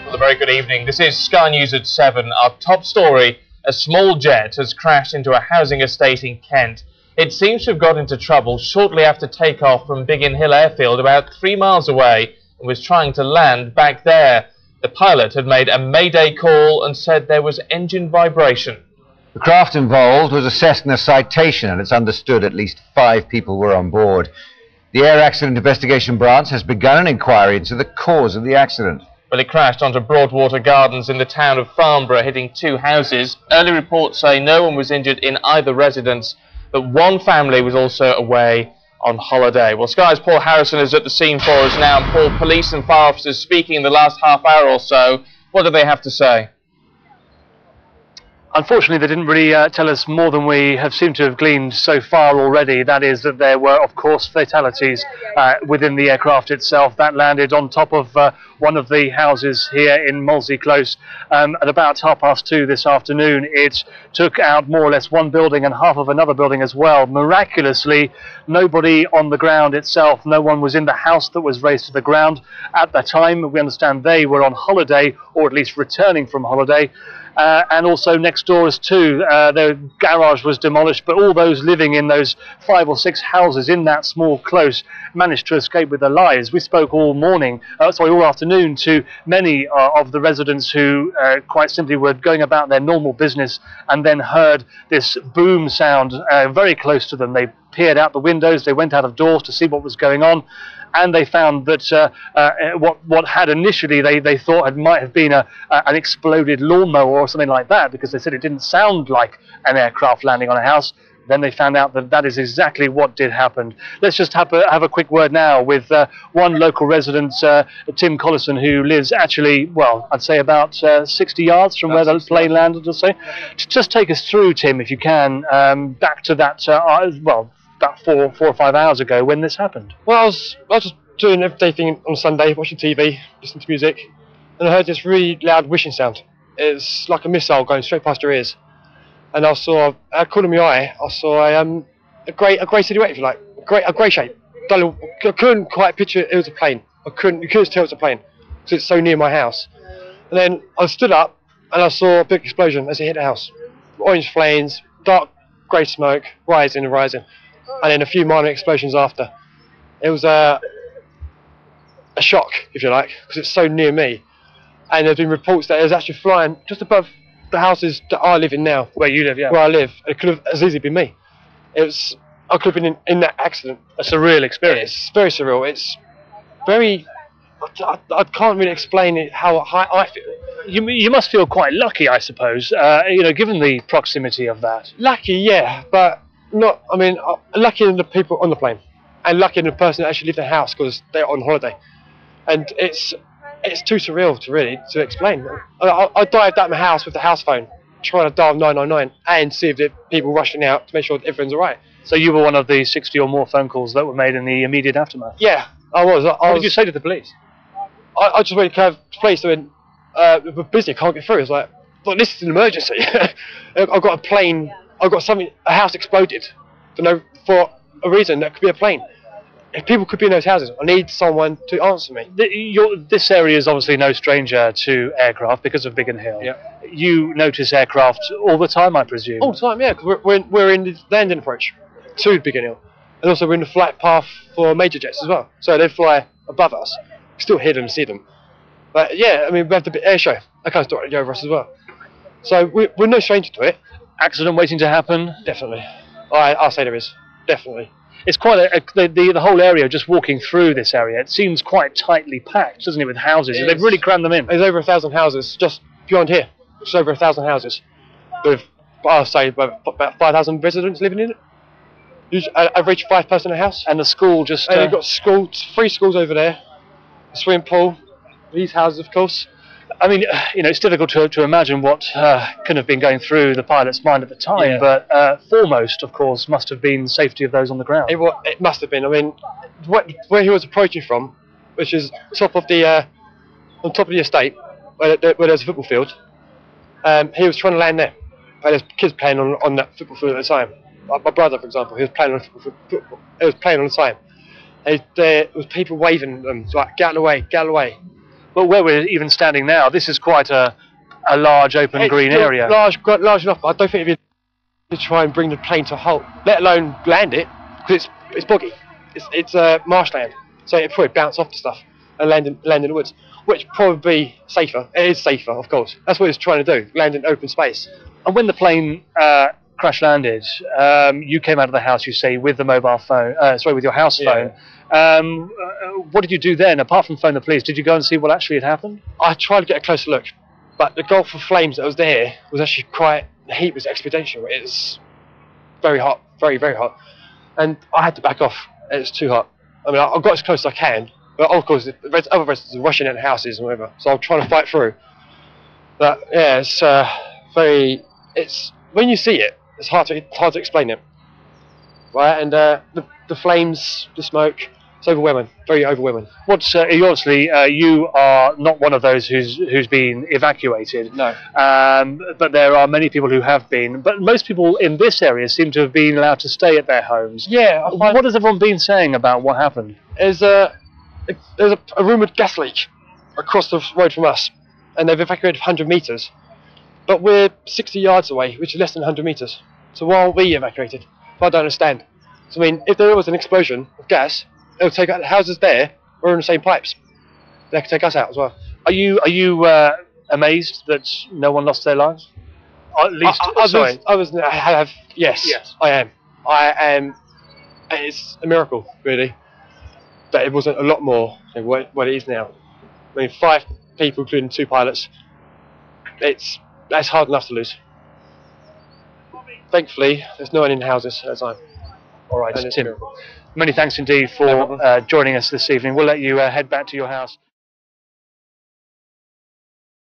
Well, a very good evening. This is Sky News at 7. Our top story: a small jet has crashed into a housing estate in Kent. It seems to have got into trouble shortly after takeoff from Biggin Hill Airfield, about 3 miles away, and was trying to land back there. The pilot had made a mayday call and said there was engine vibration. The craft involved was assessed in a citation, and it's understood at least 5 people were on board. The Air Accident Investigation Branch has begun an inquiry into the cause of the accident. Well, it crashed onto Broadwater Gardens in the town of Farnborough, hitting 2 houses. Early reports say no one was injured in either residence, but one family was also away on holiday. Well, Sky's Paul Harrison is at the scene for us now. And Paul, police and fire officers speaking in the last half hour or so. What do they have to say? Unfortunately, they didn't really tell us more than we have seemed to have gleaned so far already. That is that there were, of course, fatalities within the aircraft itself. That landed on top of one of the houses here in Molesey Close at about 2:30 this afternoon. It took out more or less one building and half of another building as well. Miraculously, nobody on the ground itself. No one was in the house that was razed to the ground at the time. We understand they were on holiday, or at least returning from holiday. And also next door as too, the garage was demolished, but all those living in those 5 or 6 houses in that small close managed to escape with their lives. We spoke all afternoon to many of the residents who quite simply were going about their normal business and then heard this boom sound very close to them. They peered out the windows, they went out of doors to see what was going on, and they found that what had initially they thought might have been an exploded lawnmower or something like that, because they said it didn't sound like an aircraft landing on a house. Then they found out that that is exactly what did happen. Let's just have a quick word now with one local resident, Tim Collison, who lives actually, well, I'd say about 60 yards from where the plane landed or so. Just take us through, Tim, if you can, back to that, about 4 or 5 hours ago when this happened. Well, I was just doing everyday thing on Sunday, watching TV, listening to music, and I heard this really loud whooshing sound. It's like a missile going straight past your ears. And I saw, out of my eye, I saw a grey silhouette, if you like, a grey shape. I couldn't quite picture it was a plane. You couldn't tell it was a plane because it's so near my house. And then I stood up and I saw a big explosion as it hit the house. Orange flames, dark grey smoke, rising and rising. And then a few minor explosions after. It was a shock, if you like, because it's so near me. And there's been reports that it was actually flying just above the houses that I live in now. Where you live, yeah. Where I live. It could have as easily been me. I could have been in that accident. A surreal experience. It's very surreal. It's very... I can't really explain it how I feel. You must feel quite lucky, I suppose, given the proximity of that. Lucky, yeah, but not... I mean, lucky in the people on the plane. And lucky in the person that actually lived in the house because they're on holiday. And it's too surreal to explain. I dived out of my house with the house phone, trying to dial 999 and see if there are people rushing out to make sure everyone's all right. So you were one of the 60 or more phone calls that were made in the immediate aftermath? Yeah, I was. What did you say to the police? I just went to the police and went, we're busy, can't get through. I was like, well, this is an emergency. I've got a plane, a house exploded for a reason that could be a plane. If people could be in those houses, I need someone to answer me. This area is obviously no stranger to aircraft because of Biggin Hill. Yeah. You notice aircraft all the time, I presume? All the time, yeah, because we're in the landing approach to Biggin Hill. And also we're in the flight path for major jets as well. So they fly above us. We still hear them, see them. But yeah, I mean, we have the air show. That kind of started over us as well. So we're no stranger to it. Accident waiting to happen? Definitely. I'll say there is. Definitely. It's quite the whole area, just walking through this area, it seems quite tightly packed, doesn't it, with houses? They've really crammed them in. There's over 1,000 houses just beyond here. Just over 1,000 houses. With, I'll say, about 5,000 residents living in it. Average 5 person a house. And the school just... And they've got 3 schools over there. A swimming pool. These houses, of course. I mean, it's difficult to imagine what could have been going through the pilot's mind at the time, yeah. But foremost, of course, must have been the safety of those on the ground. It must have been. I mean, where he was approaching from, which is on top of the estate, where there's a football field, he was trying to land there. And there's kids playing on that football field at the time. My brother, for example, he was playing on football. He was playing on the time. There was people waving at them, like, get out of the way, get out of the way. But where we're even standing now, this is quite a large open green area. Large enough, but I don't think it'd be to try and bring the plane to a halt, let alone land it, because it's boggy. It's marshland, so it'd probably bounce off the stuff and land in the woods, which probably safer. It is safer, of course. That's what it's trying to do, land in open space. And when the plane crash landed, you came out of the house, you say, with the mobile phone, with your house phone. What did you do then, apart from phone the police? Did you go and see what actually had happened? I tried to get a closer look, but the gulf of flames that was there was actually the heat was exponential. It was very hot, very, very hot. And I had to back off. It was too hot. I mean, I got as close as I can, but of course, the other residents are rushing in houses and whatever, so I'm trying to fight through. But yeah, it's when you see it, it's hard to explain it, right? And the flames, the smoke, it's overwhelming, very overwhelming. You are not one of those who's been evacuated. No. But there are many people who have been. But most people in this area seem to have been allowed to stay at their homes. Yeah. What has everyone been saying about what happened? There's a rumoured gas leak across the road from us, and they've evacuated 100 metres. But we're 60 yards away, which is less than 100 metres. So why aren't we evacuated? I don't understand. So I mean, if there was an explosion of gas, it'll take out the houses there. We're in the same pipes. They can take us out as well. Are you amazed that no one lost their lives? At least, yes, I am. It's a miracle, really, that it wasn't a lot more than what it is now. I mean, 5 people, including 2 pilots. That's hard enough to lose. Thankfully, there's no one in houses at the time. All right, Tim. Many thanks indeed for joining us this evening. We'll let you head back to your house.